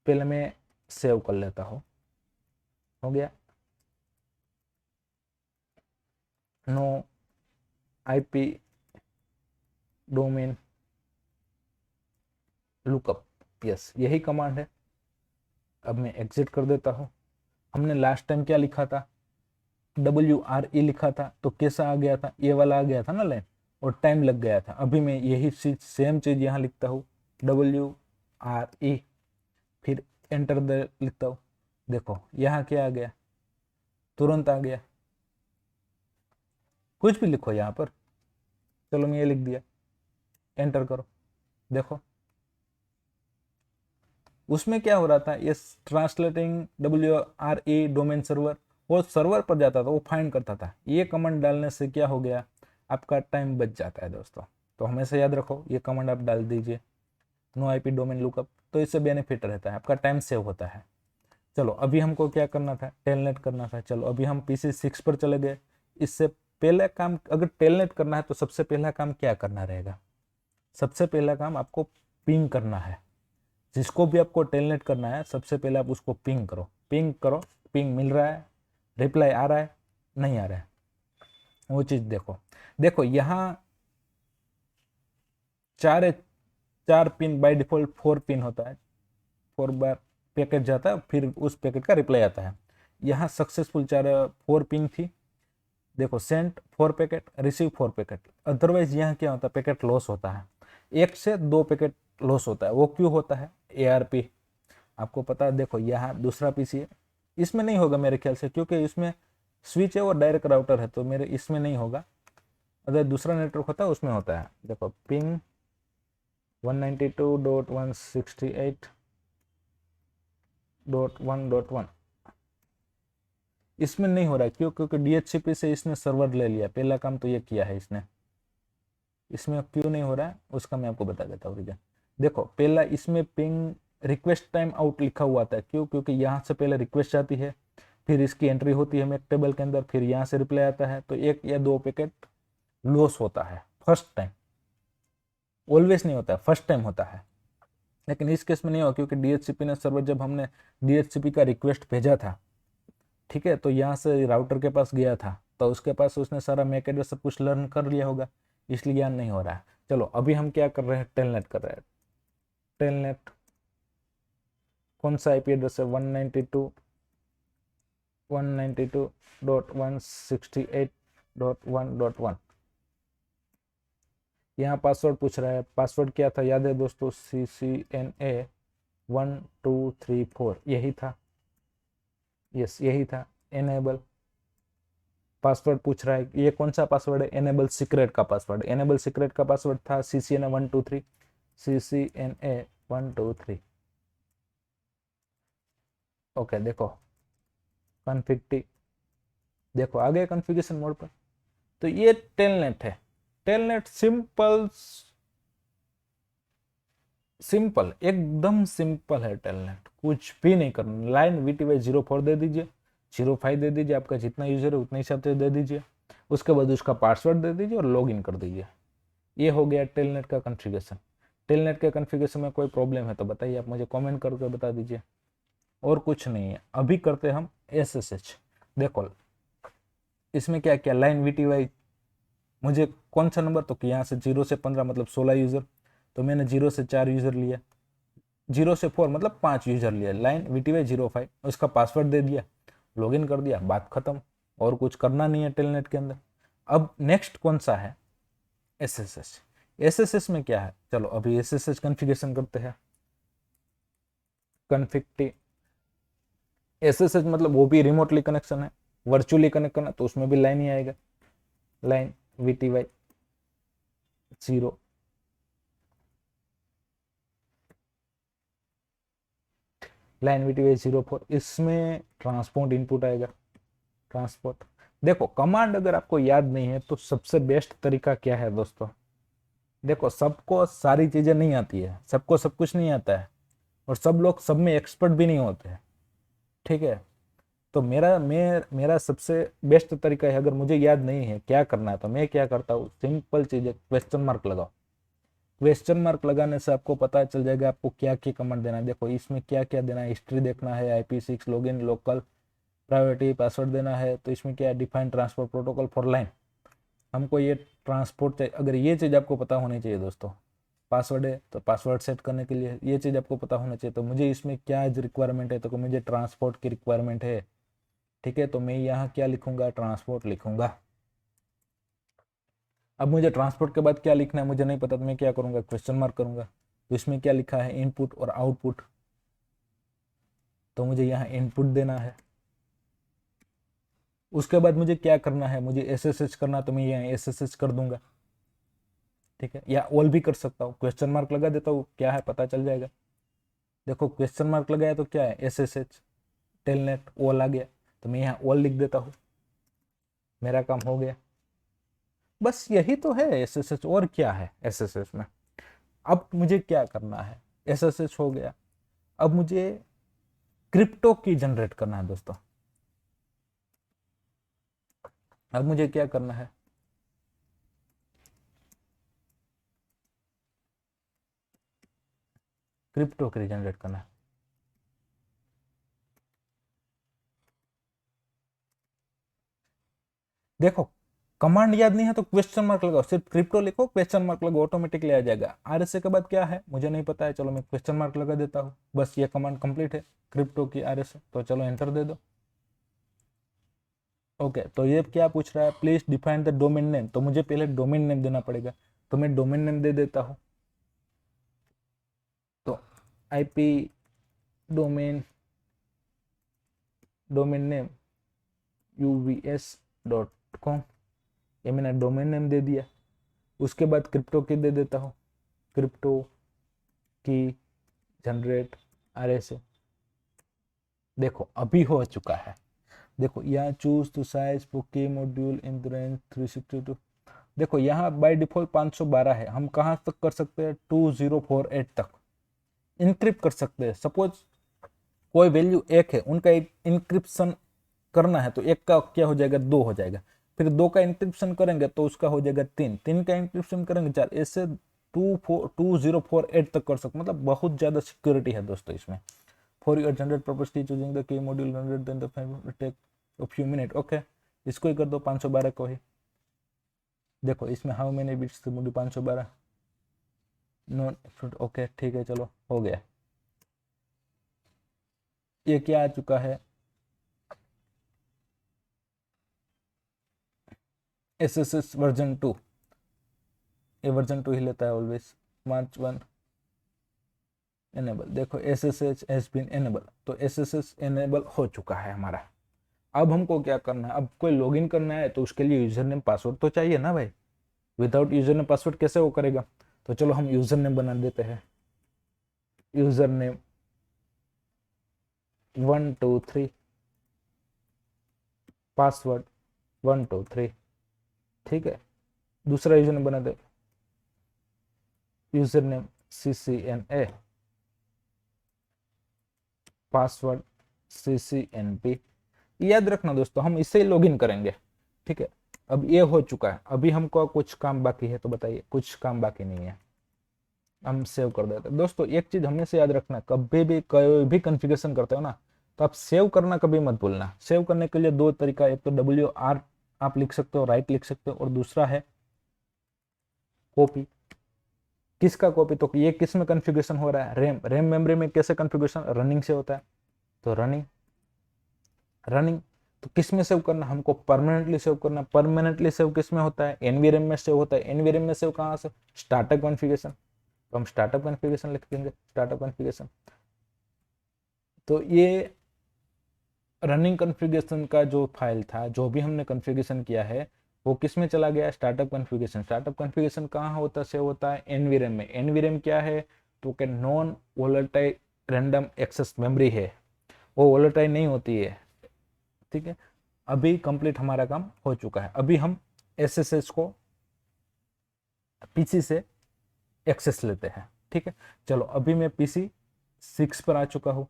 पहले मैं सेव कर लेता हूँ, हो गया no IP domain lookup, yes यही कमांड है। अब मैं एग्जिट कर देता हूँ। हमने लास्ट टाइम क्या लिखा था, WRE लिखा था, तो कैसा आ गया था, ये वाला आ गया था ना लाइन, और टाइम लग गया था। अभी मैं यही चीज सेम चीज यहाँ लिखता हूँ, WRE, फिर एंटर लिखता हूँ। देखो यहाँ क्या आ गया, तुरंत आ गया। कुछ भी लिखो यहाँ पर, चलो मैं ये लिख दिया, एंटर करो, देखो उसमें क्या हो रहा था, ये ट्रांसलेटिंग WRE डोमेन सर्वर, वो सर्वर पर जाता था, वो फाइंड करता था। ये कमांड डालने से क्या हो गया, आपका टाइम बच जाता है दोस्तों। तो हमेशा याद रखो, ये कमांड आप डाल दीजिए, नो IP डोमेन लुकअप, तो इससे बेनिफिट रहता है, आपका टाइम सेव होता है। चलो अभी हमको क्या करना था, टेलनेट करना था। चलो अभी हम PC 6 पर चले गए। इससे पहले काम, अगर टेलनेट करना है तो सबसे पहला काम क्या करना रहेगा, सबसे पहला काम आपको पिंग करना है। जिसको भी आपको टेलनेट करना है, सबसे पहले आप उसको पिंग करो, पिंग करो। पिंग मिल रहा है, रिप्लाई आ रहा है, नहीं आ रहा है, वो चीज देखो। देखो यहाँ 4 पिन बाय डिफॉल्ट 4 पिन होता है, 4 बार पैकेट जाता है, फिर उस पैकेट का रिप्लाई आता है। यहाँ सक्सेसफुल 4 पिन थी। देखो send 4 packet, receive 4 packet. Otherwise यहाँ क्या होता है, पैकेट लॉस होता है, 1 से 2 पैकेट लॉस होता है। वो क्यों होता है, ARP आपको पता है। देखो यहाँ दूसरा PC है, इसमें नहीं होगा मेरे ख्याल से, क्योंकि इसमें स्विच है और डायरेक्ट राउटर है, तो मेरे इसमें नहीं होगा। अगर दूसरा नेटवर्क होता है उसमें होता है। देखो पिंग 192.168.1.1, इसमें नहीं हो रहा है। क्यों? क्योंकि DHCP से इसने सर्वर ले लिया, पहला काम तो ये किया है इसने। इसमें क्यों नहीं हो रहा है उसका मैं आपको बता देता हूँ रीजन। देखो पहला इसमें पिंग रिक्वेस्ट टाइम आउट लिखा हुआ आता है। क्यों? क्योंकि यहाँ से पहले रिक्वेस्ट जाती है, फिर इसकी एंट्री होती है मैक टेबल के अंदर, फिर यहाँ से रिप्लाई आता है, तो 1 या 2 पैकेट लॉस होता है फर्स्ट टाइम। ऑलवेज नहीं होता है, फर्स्ट टाइम होता है। लेकिन इस केस में नहीं होगा, क्योंकि DHCP ने सर्वर, जब हमने DHCP का रिक्वेस्ट भेजा था, ठीक है, तो यहाँ से राउटर के पास गया था, तो उसके पास उसने सारा मैक एड्रेस सब कुछ लर्न कर लिया होगा, इसलिए यहाँ नहीं हो रहा है। चलो अभी हम क्या कर रहे हैं, टेलनेट कर रहे हैं। टेलनेट कौन सा IP एड्रेस है, 192.168.1.1। यहाँ पासवर्ड पूछ रहा है, पासवर्ड क्या था याद है दोस्तों, CCNA1234, यही था, यस यही था। एनेबल पासवर्ड पूछ रहा है, ये कौन सा पासवर्ड है, एनेबल सीक्रेट का पासवर्ड। एनेबल सीक्रेट का पासवर्ड था CCNA123, CCNA123। ओके देखो कॉन्फ़िग टी, देखो आ गया कॉन्फ़िगरेशन मोड पर। तो ये टेलनेट है। टेलनेट सिंपल, सिंपल एकदम सिंपल है टेलनेट, कुछ भी नहीं करना। लाइन VTY 04 दे दीजिए, 05 दे दीजिए, आपका जितना यूजर है उतने हिसाब से दे दीजिए। उसके बाद उसका पासवर्ड दे दीजिए और लॉग इन कर दीजिए। ये हो गया टेलनेट का कॉन्फ़िगरेशन। टेलनेट के कॉन्फ़िगरेशन में कोई प्रॉब्लम है तो बताइए, आप मुझे कमेंट करके बता दीजिए। और कुछ नहीं है। अभी करते हैं हम SSH। देखो इसमें क्या क्या, लाइन VTY मुझे कौन सा नंबर, तो यहाँ से 0 से 15 मतलब 16 यूज़र, तो मैंने 0 से 4 यूज़र लिया, 0 से 4 मतलब 5 यूज़र लिया। लाइन VTY 05, उसका पासवर्ड दे दिया, लॉगिन कर दिया, बात खत्म। और कुछ करना नहीं है टेलनेट के अंदर। अब नेक्स्ट कौन सा है, SSH। SSH में क्या है, चलो अभी SSH कॉन्फ़िगरेशन करते हैं। कॉन्फ़िग टी, SSH मतलब वो भी रिमोटली कनेक्शन है। वर्चुअली कनेक्ट करना तो उसमें भी लाइन ही आएगा, लाइन VTY 0, लाइन VTY 04, इसमें ट्रांसपोर्ट इनपुट आएगा, ट्रांसपोर्ट। देखो कमांड अगर आपको याद नहीं है तो सबसे बेस्ट तरीका क्या है दोस्तों, देखो सबको सारी चीजें नहीं आती है, सबको सब कुछ नहीं आता है, और सब लोग सब में एक्सपर्ट भी नहीं होते हैं, ठीक है। तो मेरा सबसे बेस्ट तरीका है, अगर मुझे याद नहीं है क्या करना है तो मैं क्या करता हूँ, सिंपल चीज है, क्वेश्चन मार्क लगाओ। क्वेश्चन मार्क लगाने से आपको पता चल जाएगा आपको क्या क्या कमांड देना है। देखो इसमें क्या क्या देना है, हिस्ट्री देखना है, IP6 login, local priority, password देना है। तो इसमें क्या है, define transport protocol for line, हमको ये ट्रांसपोर्ट चाहिए। अगर ये चीज़ आपको पता होनी चाहिए दोस्तों, पासवर्ड है तो पासवर्ड सेट करने के लिए ये चीज़ आपको पता होना चाहिए। तो मुझे इसमें क्या रिक्वायरमेंट है, तो मुझे ट्रांसपोर्ट की रिक्वायरमेंट है, ठीक है। तो मैं यहाँ क्या लिखूंगा, ट्रांसपोर्ट लिखूंगा। अब मुझे ट्रांसपोर्ट के बाद क्या लिखना है मुझे नहीं पता, तो मैं क्या करूंगा, क्वेश्चन मार्क करूंगा। तो इसमें क्या लिखा है, इनपुट और आउटपुट, तो मुझे यहाँ इनपुट देना है। उसके बाद मुझे क्या करना है, मुझे SSH करना, तो मैं यहाँ SSH कर दूंगा, ठीक है। या ऑल भी कर सकता हूँ, क्वेश्चन मार्क लगा देता हूँ, क्या है पता चल जाएगा। देखो क्वेश्चन मार्क लगाया तो क्या है, SSH टेलनेट ऑल आ गया, तो मैं यहाँ ऑल लिख देता हूँ, मेरा काम हो गया। बस यही तो है SSH, और क्या है SSH में। अब मुझे क्या करना है, SSH हो गया, अब मुझे क्रिप्टो की जनरेट करना है दोस्तों। अब मुझे क्या करना है, क्रिप्टो की जनरेट करना है। देखो कमांड याद नहीं है तो क्वेश्चन मार्क लगाओ, सिर्फ क्रिप्टो लिखो, क्वेश्चन मार्क लगाओ, ऑटोमेटिकली आ जाएगा। RSA के बाद क्या है मुझे नहीं पता है, चलो मैं क्वेश्चन मार्क लगा देता हूँ, बस ये कमांड कंप्लीट है, क्रिप्टो की RSA। तो चलो एंटर दे दो। ओके, तो ये क्या पूछ रहा है, please define the domain name, तो मुझे पहले डोमेन नेम देना पड़ेगा, तो मैं डोमेन नेम दे देता हूँ। तो IP domain, domain name uvs.com, ये मैंने डोमेन नेम दे दिया। उसके बाद क्रिप्टो की दे देता हूँ, क्रिप्टो की जनरेट RSA। देखो अभी हो चुका है, देखो यहाँ चूज टू साइज पोके मॉड्यूल इन द रेंज 362। देखो यहाँ बाय डिफॉल्ट 512 है, हम कहाँ तक कर सकते हैं, 2048 तक इनक्रिप्ट कर सकते हैं। सपोज कोई वैल्यू एक है, उनका एक इंक्रिप्शन करना है, तो एक का क्या हो जाएगा, 2 हो जाएगा, फिर 2 का इंक्रिप्शन करेंगे तो उसका हो जाएगा 3, 3 का इंक्रिप्शन करेंगे 4, ऐसे 2048 तक कर सकते, मतलब बहुत ज्यादा सिक्योरिटी है दोस्तों इसमें। For your generate property choosing the key module generate then the take a few minute. Okay, इसको ही कर दो 512 को ही। देखो इसमें how many bits module 512 not, okay ठीक है, चलो हो गया। ये क्या आ चुका है, SSH वर्जन 2, ये वर्जन 2 ही लेता है ऑलवेज। मार्च 1 एनेबल, देखो SSH हैज बीन एनेबल, तो SSH एनेबल हो चुका है हमारा। अब हमको क्या करना है, अब कोई लॉगिन करना है तो उसके लिए यूजर नेम पासवर्ड तो चाहिए ना भाई, विदाउट यूजर नेम पासवर्ड कैसे वो करेगा। तो चलो हम यूजर नेम बना देते हैं, यूजर नेम 123, पासवर्ड 123, ठीक है। दूसरा यूजर नेम बना दे, user name CCNA, password CCNP। याद रखना दोस्तों हम इससे ही लॉगिन करेंगे, ठीक है। अब ये हो चुका है, अभी हमको कुछ काम बाकी है, तो बताइए, कुछ काम बाकी नहीं है, हम सेव कर देते हैं। दोस्तों एक चीज हमेशा याद रखना, कभी भी कोई भी कॉन्फ़िगरेशन करते हो ना, तो आप सेव करना कभी मत भूलना। सेव करने के लिए दो तरीका, एक तो WR आप लिख सकते हो, राइट लिख सकते हो, और दूसरा है कॉपी। किसका कॉपी, तो ये किस में कॉन्फ़िगरेशन हो रहा है, रैम मेमोरी में कैसे कॉन्फ़िगरेशन, रनिंग से होता है, तो रनिंग, रनिंग तो किस में सेव करना, हमको परमानेंटली सेव करना। परमानेंटली सेव किस में होता है, एनवीरम में सेव होता है। एनवीरम में सेव कहाँ से, स्टार्टअप कॉन्फ़िगरेशन, तो हम स्टार्टअप कॉन्फ़िगरेशन लिख देंगे, स्टार्टअप कॉन्फ़िगरेशन। तो ये रनिंग कॉन्फ़िगरेशन का जो फाइल था, जो भी हमने कॉन्फ़िगरेशन किया है वो किस में चला गया? Startup configuration. स्टार्टअप कॉन्फ़िगरेशन कहाँ होता सेव होता है? एनवीरम में। एनवीरम क्या है? तो क्या non volatile random access memory है, वो वोलेटाइल नहीं होती है। ठीक है, अभी कंप्लीट हमारा काम हो चुका है। अभी हम एसएसएच को पीसी से एक्सेस लेते हैं। ठीक है, चलो अभी मैं पीसी 6 पर आ चुका हूं।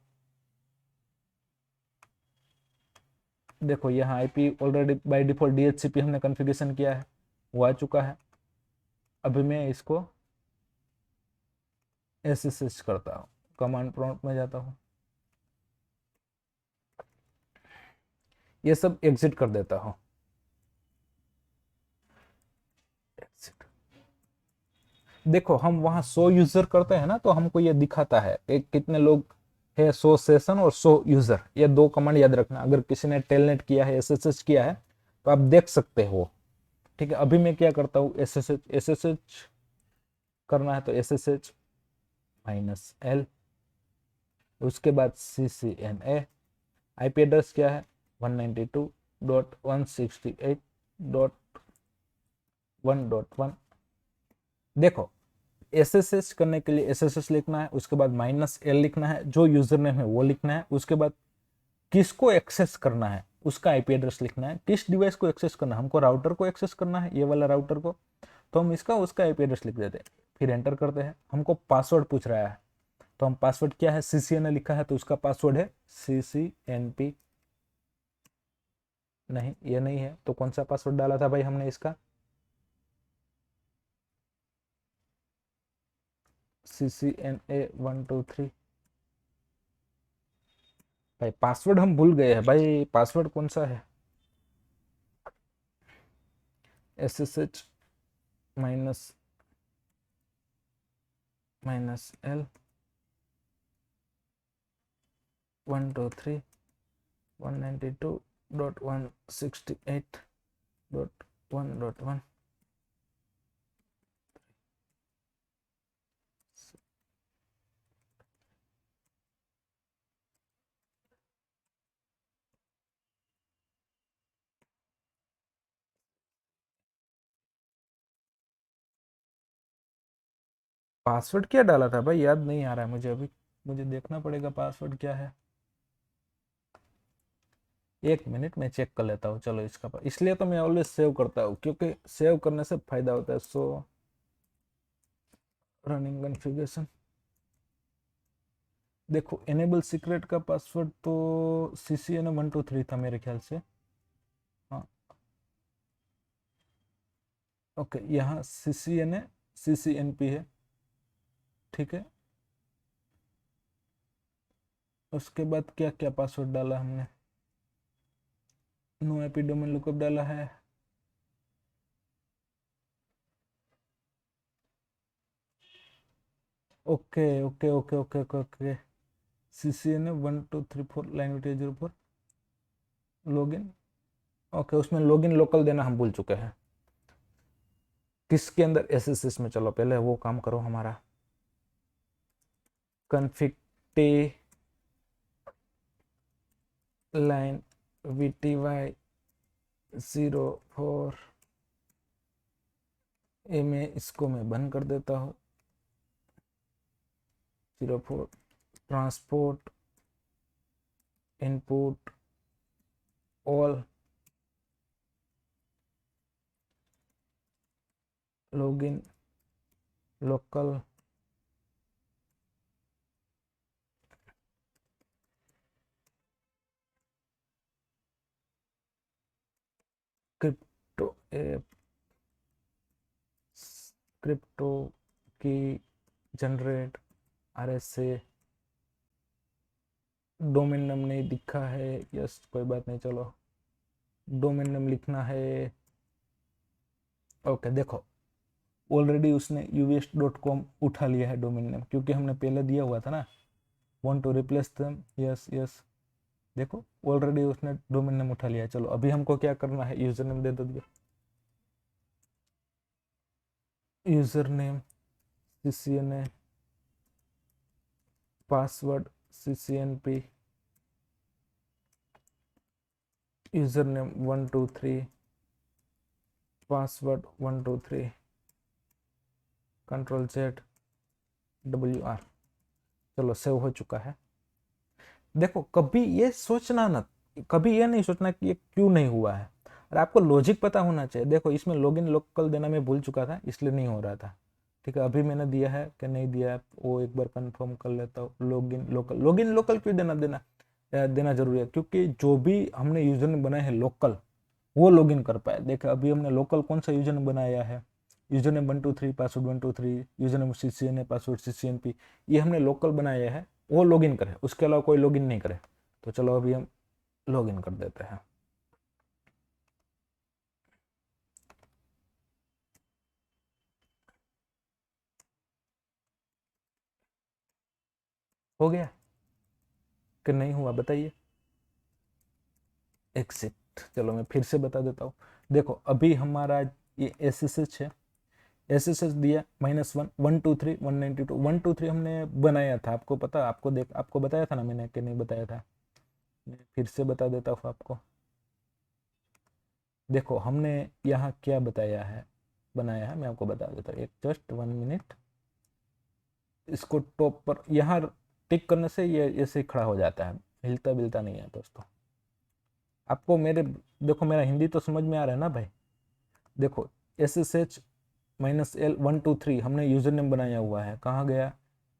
देखो यहाँ IP already by default DHCP हमने कॉन्फ़िगरेशन किया है, वो आ चुका है। अभी मैं इसको एसएसएच करता हूँ, कमांड प्रॉम्प्ट में जाता हूँ, ये सब एग्जिट कर देता हूँ। देखो हम वहां 100 यूजर करते हैं ना, तो हमको ये दिखाता है एक कितने लोग है, 100 सेशन और 100 यूजर। ये दो कमांड याद रखना, अगर किसी ने टेलनेट किया है, एसएसएच किया है, तो आप देख सकते हो। ठीक है, अभी मैं क्या करता हूँ, एसएसएच करना है तो एसएसएच -L, उसके बाद CCNA। आईपी एड्रेस क्या है? 192.168.1.1। देखो एसएसएच करने के लिए एसएसएच लिखना है, उसके बाद -L लिखना है, जो यूजर नेम है वो लिखना है, उसके बाद किसको एक्सेस करना है उसका आईपी एड्रेस लिखना है, किस डिवाइस को एक्सेस करना है, हमको राउटर को एक्सेस करना है, ये वाला राउटर को, तो हम इसका उसका आईपी एड्रेस लिख देते हैं, फिर एंटर करते हैं। हमको पासवर्ड पूछ रहा है, तो हम पासवर्ड क्या है, CCNA लिखा है तो उसका पासवर्ड है CCNP। नहीं ये नहीं है, तो कौन सा पासवर्ड डाला था भाई हमने इसका? CCNA123। भाई पासवर्ड हम भूल गए हैं भाई, पासवर्ड कौन सा है? SSH -L 123.192.168.1.1। पासवर्ड क्या डाला था भाई, याद नहीं आ रहा है मुझे अभी, मुझे देखना पड़ेगा पासवर्ड क्या है। 1 मिनट में चेक कर लेता हूँ। चलो इसका इसलिए तो मैं ऑलवेज सेव करता हूँ, क्योंकि सेव करने से फायदा होता है। सो रनिंग कॉन्फ़िगरेशन, देखो एनेबल सीक्रेट का पासवर्ड तो CCNA123 था मेरे ख्याल से। हाँ ओके, यहाँ CCNA CCNP है। ठीक है, उसके बाद क्या क्या पासवर्ड डाला हमने? नो आईपी डोमेन लुकअप डाला है, okay okay okay okay okay okay. CCNA1234 language 04 login, okay उसमें लॉगिन लोकल देना हम भूल चुके हैं। किसके अंदर? एसएसएस में। चलो पहले वो काम करो हमारा, कन्फिग टी लाइन VTY04, ए में इसको मैं बंद कर देता हूँ। 04 transport input all login local crypto app crypto की जनरेट RSA। डोमेन नेम नहीं दिखा है, यस कोई बात नहीं, चलो डोमेन नेम लिखना है। ओके देखो ऑलरेडी उसने uvs.com उठा लिया है डोमेन नेम, क्योंकि हमने पहले दिया हुआ था ना, want to replace them, yes yes. देखो ऑलरेडी उसने डोमेन नेम उठा लिया है। चलो अभी हमको क्या करना है, यूजर नेम दे दो, user name CCNA, password CCNP, user name 123, password 123, Ctrl+Z, WR। चलो सेव हो चुका है। देखो कभी ये सोचना ना, कभी ये नहीं सोचना कि ये क्यों नहीं हुआ है, और आपको लॉजिक पता होना चाहिए। देखो इसमें लॉगिन लोकल देना मैं भूल चुका था, इसलिए नहीं हो रहा था। ठीक है, अभी मैंने दिया है कि नहीं दिया है वो एक बार कंफर्म कर लेता हूँ। लॉगिन लोकल क्यों देना जरूरी है, क्योंकि जो भी हमने यूजर ने बनाए हैं लोकल, वो लॉगिन कर पाए। देखो अभी हमने लोकल कौन सा यूजर ने बनाया है, user name 123, password 123, user name CCNA, password CCNP, ये हमने लोकल बनाया है, वो लॉगिन करे, उसके अलावा कोई लॉगिन नहीं करे। तो चलो अभी हम लॉगिन कर देते हैं। हो गया कि नहीं हुआ बताइए। एक्सिट, चलो मैं फिर से बता देता हूँ। देखो अभी हमारा ये SSH है, SSH दिया -1, 123, 192, 123 हमने बनाया था, आपको पता, आपको बताया था ना मैंने कि नहीं बताया था। फिर से बता देता हूँ आपको। देखो हमने यहाँ क्या बनाया है मैं आपको बता देता हूँ, एक जस्ट 1 मिनट। इसको टॉप पर यहाँ टिक करने से ये ऐसे ही खड़ा हो जाता है, हिलता बिलता नहीं है दोस्तों। आपको देखो मेरा हिंदी तो समझ में आ रहा है ना भाई। देखो SSH -L 123 हमने यूजर नेम बनाया हुआ है, कहाँ गया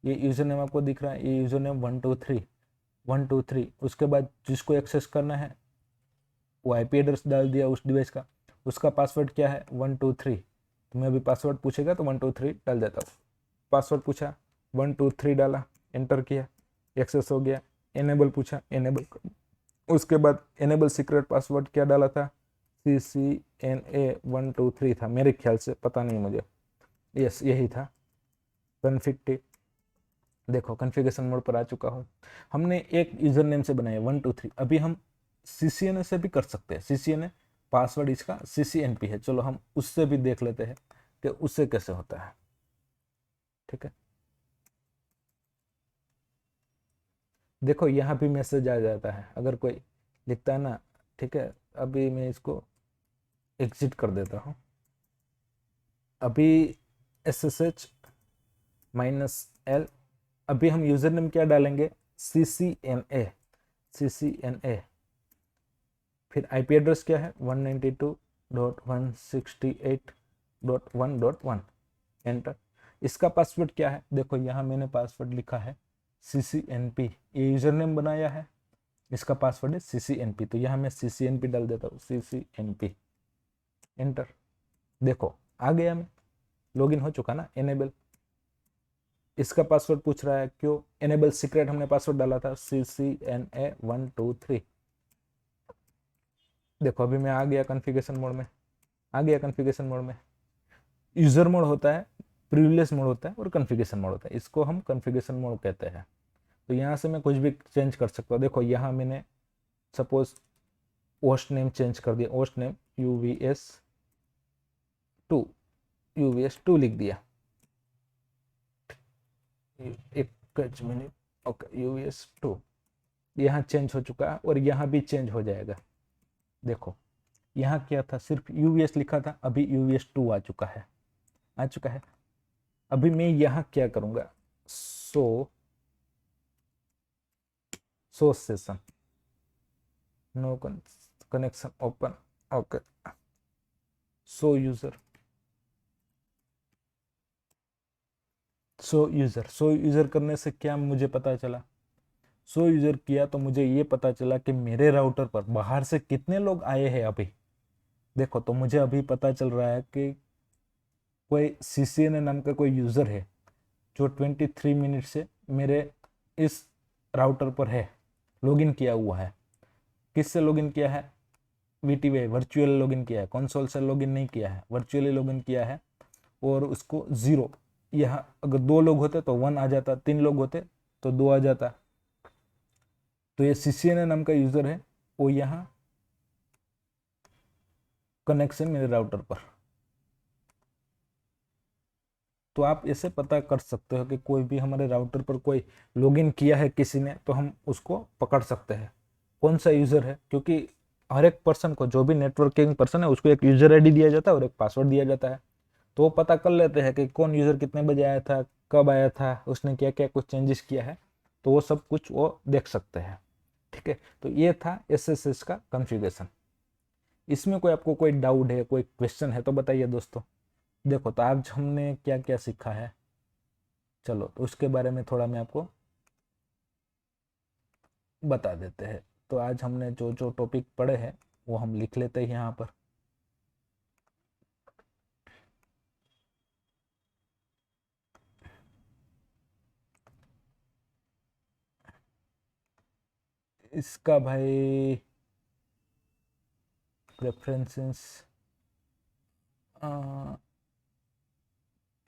ये यूजर नेम, आपको दिख रहा है ये यूजर नेम 123। उसके बाद जिसको एक्सेस करना है वो IP एड्रेस डाल दिया उस डिवाइस का, उसका पासवर्ड क्या है 123। तो मैं अभी पासवर्ड पूछेगा तो 123 डाल देता हूँ। पासवर्ड पूछा 123 डाला, एंटर किया, एक्सेस हो गया। एनेबल पूछा, एनेबल, उसके बाद एनेबल सीक्रेट पासवर्ड क्या डाला था, CCNA 123 था मेरे ख्याल से, पता नहीं मुझे, यस यही था। कन्फिग, देखो कॉन्फ़िगरेशन मोड पर आ चुका हूँ। हमने एक यूजर नेम से बनाया 123, अभी हम CCNA से भी कर सकते हैं। CCNA पासवर्ड इसका CCNP है, चलो हम उससे भी देख लेते हैं कि उससे कैसे होता है। ठीक है, देखो यहाँ भी मैसेज आ जाता है अगर कोई लिखता है ना। ठीक है, अभी मैं इसको एग्जिट कर देता हूँ। अभी SSH -L, अभी हम यूजर नेम क्या डालेंगे, CCNA। फिर IP एड्रेस क्या है 192.168.1.1, एंटर। इसका पासवर्ड क्या है, देखो यहाँ मैंने पासवर्ड लिखा है CCNP, ये यूजर नेम बनाया है, इसका पासवर्ड है CCNP, तो यहाँ मैं CCNP डाल देता हूँ, CCNP, एंटर। देखो आ गया, मैं लॉगिन हो चुका ना। एनेबल, इसका पासवर्ड पूछ रहा है, क्यों, एनेबल सीक्रेट हमने पासवर्ड डाला था CCNA 123। देखो अभी मैं आ गया कॉन्फ़िगरेशन मोड में, यूजर मोड होता है, प्रिविलेज मोड होता है और कॉन्फ़िगरेशन मोड होता है, इसको हम कॉन्फ़िगरेशन मोड कहते हैं। तो यहाँ से मैं कुछ भी चेंज कर सकता हूँ। देखो यहाँ मैंने सपोज होस्ट नेम चेंज कर दिया, होस्ट नेम UVS2 लिख दिया, एक मिनट, ओके UVS2 यहाँ चेंज हो चुका है और यहाँ भी चेंज हो जाएगा। देखो यहाँ क्या था, सिर्फ UVS लिखा था, अभी UVS2 आ चुका है। अभी मैं यहाँ क्या करूँगा, so session, no connection open, okay, so user करने से क्या मुझे पता चला, सो यूजर किया तो मुझे ये पता चला कि मेरे राउटर पर बाहर से कितने लोग आए हैं अभी। देखो तो मुझे अभी पता चल रहा है कि कोई CCNA नाम का कोई यूजर है जो 23 मिनट से मेरे इस राउटर पर है, लॉगिन किया हुआ है। किससे लॉगिन किया है, VTV वर्चुअल लॉगिन किया है, कंसोल से लॉगिन नहीं किया है, वर्चुअली लॉगिन किया है। और उसको 0, यहाँ अगर 2 लोग होते तो 1 आ जाता, 3 लोग होते तो 2 आ जाता। तो ये CCNA नाम का यूजर है, वो यहाँ कनेक्शन मेरे राउटर पर। तो आप ऐसे पता कर सकते हो कि कोई भी हमारे राउटर पर कोई लॉगिन किया है किसी ने, तो हम उसको पकड़ सकते हैं कौन सा यूजर है, क्योंकि हर एक पर्सन को, जो भी नेटवर्किंग पर्सन है उसको एक यूजर आईडी दिया जाता है और एक पासवर्ड दिया जाता है। तो वो पता कर लेते हैं कि कौन यूजर कितने बजे आया था, कब आया था, उसने क्या क्या कुछ चेंजेस किया है, तो वो सब कुछ वो देख सकते हैं। ठीक है, तो ये था एसएसएच का कॉन्फ़िगरेशन। इसमें कोई आपको कोई डाउट है, कोई क्वेश्चन है तो बताइए दोस्तों। देखो, तो आज हमने क्या क्या सीखा है, चलो तो उसके बारे में थोड़ा मैं आपको बता देते हैं। तो आज हमने जो जो टॉपिक पढ़े हैं वो हम लिख लेते हैं यहाँ पर। इसका भाई प्रेफरेंसेस,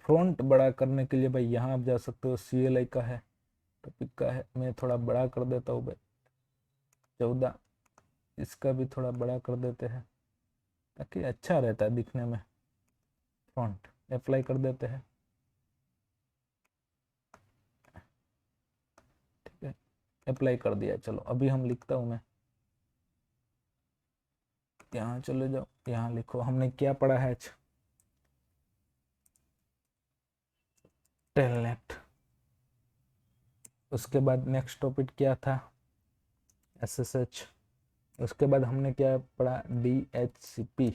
फ्रंट बड़ा करने के लिए भाई यहाँ आप जा सकते हो, CLI का है, टॉपिक का है, मैं थोड़ा बड़ा कर देता हूँ भाई 14। इसका भी थोड़ा बड़ा कर देते हैं ताकि अच्छा रहता है दिखने में। फॉन्ट अप्लाई कर देते हैं, ठीक है, अप्लाई कर दिया। चलो अभी हम लिखता हूँ मैं, यहाँ चले जाओ, यहाँ लिखो हमने क्या पढ़ा है आज। टेलनेट, उसके बाद नेक्स्ट टॉपिक क्या था, SSH, उसके बाद हमने क्या पढ़ा, DHCP,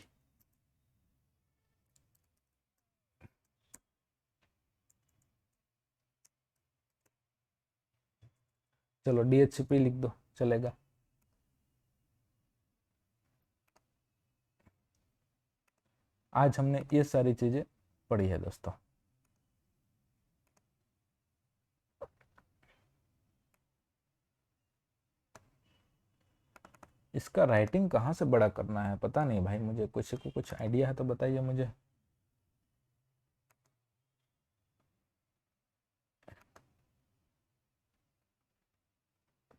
चलो DHCP लिख दो चलेगा। आज हमने ये सारी चीजें पढ़ी है दोस्तों। इसका राइटिंग कहाँ से बड़ा करना है पता नहीं भाई, मुझे किसी को कुछ आइडिया है तो बताइए मुझे।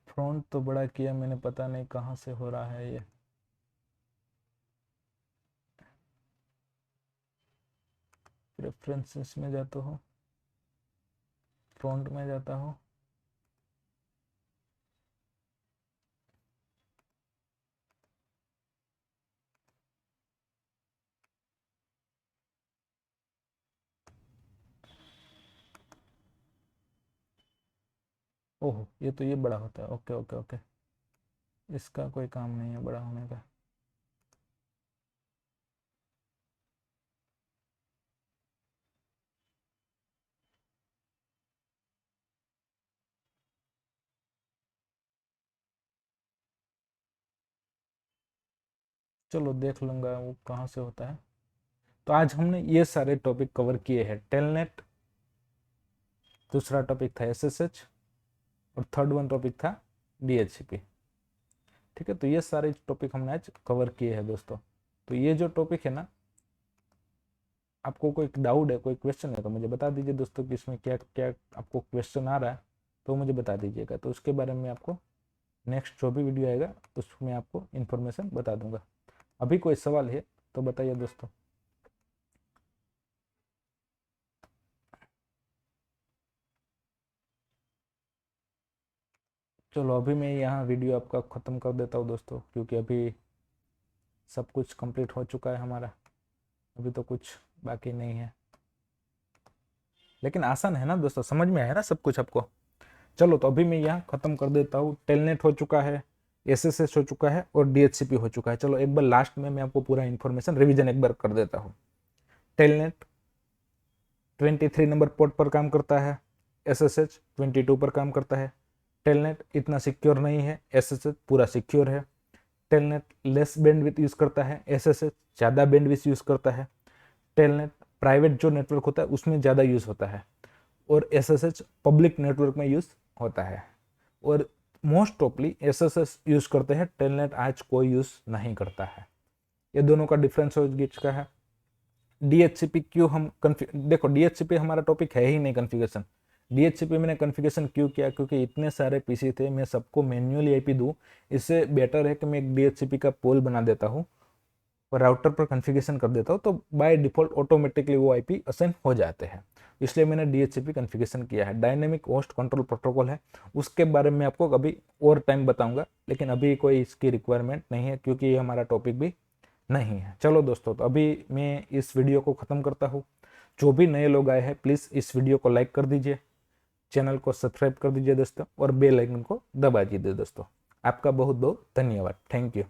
फ्रंट तो बड़ा किया मैंने, पता नहीं कहाँ से हो रहा है ये। प्रेफरेंसेस में जाता हूँ, फ्रंट में जाता हूँ, ओह ये तो ये बड़ा होता है, ओके ओके ओके, इसका कोई काम नहीं है बड़ा होने का। चलो देख लूंगा वो कहाँ से होता है। तो आज हमने ये सारे टॉपिक कवर किए हैं, टेलनेट, दूसरा टॉपिक था SSH, और थर्ड वन टॉपिक था DHCP। ठीक है, तो ये सारे टॉपिक हमने आज कवर किए हैं दोस्तों। तो ये जो टॉपिक है ना, आपको कोई डाउट है, कोई क्वेश्चन है तो मुझे बता दीजिए दोस्तों कि इसमें क्या क्या आपको क्वेश्चन आ रहा है, तो मुझे बता दीजिएगा। तो उसके बारे में आपको नेक्स्ट जो भी वीडियो आएगा उसमें आपको इन्फॉर्मेशन बता दूंगा। अभी कोई सवाल है तो बताइए दोस्तों। चलो अभी मैं यहाँ वीडियो आपका ख़त्म कर देता हूँ दोस्तों, क्योंकि अभी सब कुछ कंप्लीट हो चुका है हमारा, अभी तो कुछ बाकी नहीं है। लेकिन आसान है ना दोस्तों, समझ में आया ना सब कुछ आपको। चलो तो अभी मैं यहाँ ख़त्म कर देता हूँ। टेलनेट हो चुका है, SSH हो चुका है और DHCP हो चुका है। चलो एक बार लास्ट में मैं आपको पूरा इन्फॉर्मेशन रिवीजन एक बार कर देता हूँ। टेलनेट 23 नंबर पोर्ट पर काम करता है, SSH 22 पर काम करता है। टेलनेट इतना सिक्योर नहीं है, SSH पूरा सिक्योर है। टेलनेट लेस बैंडविड्थ यूज़ करता है, SSH ज़्यादा बैंडविड्थ यूज़ करता है। टेलनेट प्राइवेट जो नेटवर्क होता है उसमें ज़्यादा यूज़ होता है, और SSH पब्लिक नेटवर्क में यूज़ होता है। और मोस्ट ऑफली SSH यूज़ करते हैं, टेलनेट आज कोई यूज़ नहीं करता है। ये दोनों का डिफरेंस हो चुका है। DHCP क्यों हम देखो, DHCP हमारा टॉपिक है ही नहीं कॉन्फ़िगरेशन। DHCP मैंने कॉन्फ़िगरेशन क्यों किया, क्योंकि इतने सारे पीसी थे, मैं सबको मैन्युअली IP दूँ, इससे बेटर है कि मैं एक DHCP का पोल बना देता हूँ और राउटर पर कॉन्फ़िगरेशन कर देता हूँ, तो बाय डिफ़ॉल्ट ऑटोमेटिकली वो IP असाइन हो जाते हैं। इसलिए मैंने DHCP कॉन्फ़िगरेशन किया है। डायनेमिक होस्ट कंट्रोल प्रोटोकॉल है, उसके बारे में आपको कभी और टाइम बताऊंगा, लेकिन अभी कोई इसकी रिक्वायरमेंट नहीं है क्योंकि ये हमारा टॉपिक भी नहीं है। चलो दोस्तों, तो अभी मैं इस वीडियो को ख़त्म करता हूँ। जो भी नए लोग आए हैं प्लीज़ इस वीडियो को लाइक कर दीजिए, चैनल को सब्सक्राइब कर दीजिए दोस्तों, और बेल आइकन को दबा दीजिए दोस्तों। आपका बहुत बहुत धन्यवाद। Thank you.